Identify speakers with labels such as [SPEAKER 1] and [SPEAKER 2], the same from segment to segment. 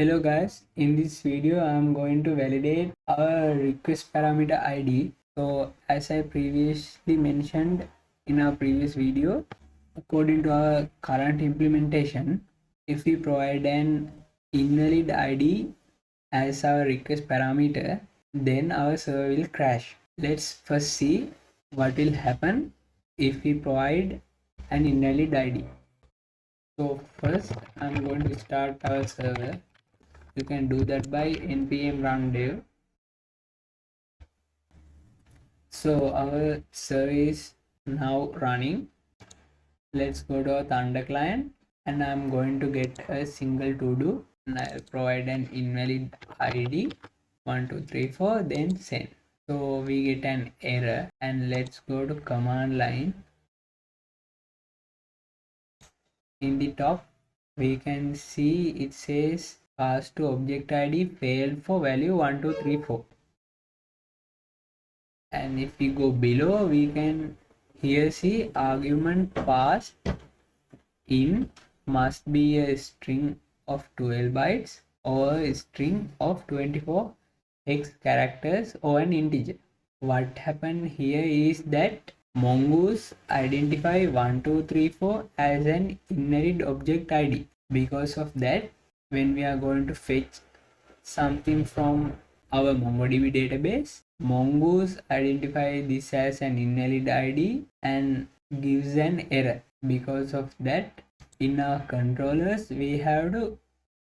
[SPEAKER 1] Hello guys, in this video I am going to validate our request parameter ID. So as I previously mentioned in our previous video, according to our current implementation, if we provide an invalid ID as our request parameter, then our server will crash. Let's first see what will happen if we provide an invalid ID. So first I'm going to start our server. You can do that by npm run dev. So our server is now running. Let's go to our Thunder client and I'm going to get a single to do and I'll provide an invalid ID 1234, then send. So we get an error and let's go to command line. In the top we can see it says pass to object ID failed for value 1234. And if we go below, we can here see argument passed in must be a string of 12 bytes or a string of 24 hex characters or an integer. What happened here is that Mongoose identify 1234 as an invalid object ID. Because of that, when we are going to fetch something from our MongoDB database, Mongoose identify this as an invalid ID and gives an error. Because of that, in our controllers we have to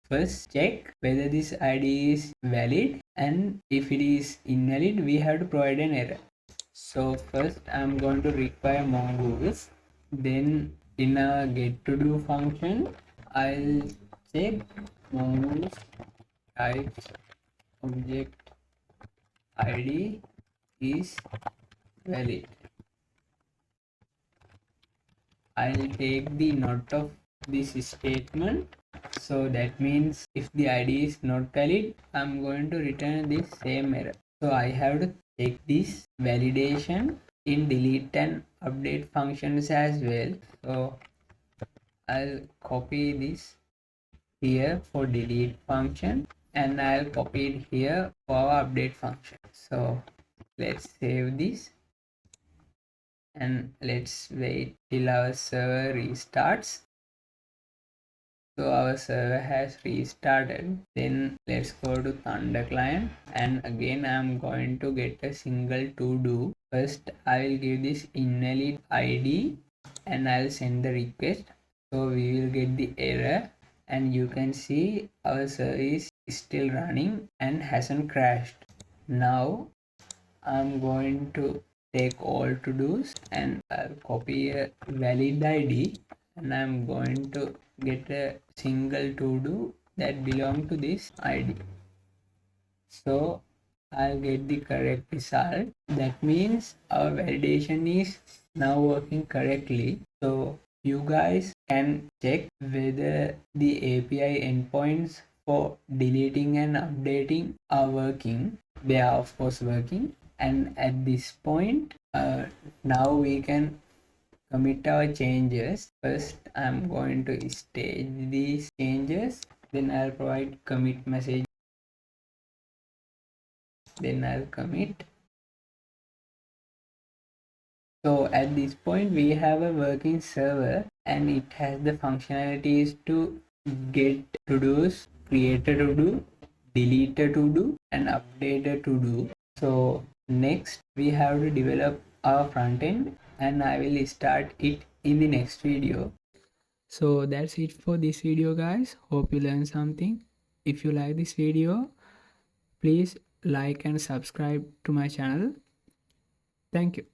[SPEAKER 1] first check whether this ID is valid, and if it is invalid we have to provide an error. So first I'm going to require Mongoose, then in a get to do function I'll check Mongoose types object ID is valid. I'll take the note of this statement. So that means if the ID is not valid, I'm going to return this same error. So I have to check this validation in delete and update functions as well. So I'll copy this here for delete function and I'll copy it here for our update function. So let's save this and let's wait till our server restarts. So our server has restarted. Then let's go to Thunder client and again I'm going to get a single to do. First I will give this invalid ID and I'll send the request. So we will get the error and you can see our server is still running and hasn't crashed. Now I'm going to take all to dos and I'll copy a valid ID and I'm going to get a single to do that belong to this ID. So I'll get the correct result. That means our validation is now working correctly. So you guys can check whether the API endpoints for deleting and updating are working. They are of course working, and at this point now we can commit our changes. First I'm going to stage these changes, then I'll provide commit message, then I'll commit. So at this point we have a working server and it has the functionalities to get to-dos, create a to-do, delete a to-do and update a to-do. So next we have to develop our front end and I will start it in the next video. So that's it for this video guys. Hope you learned something. If you like this video, please like and subscribe to my channel. Thank you.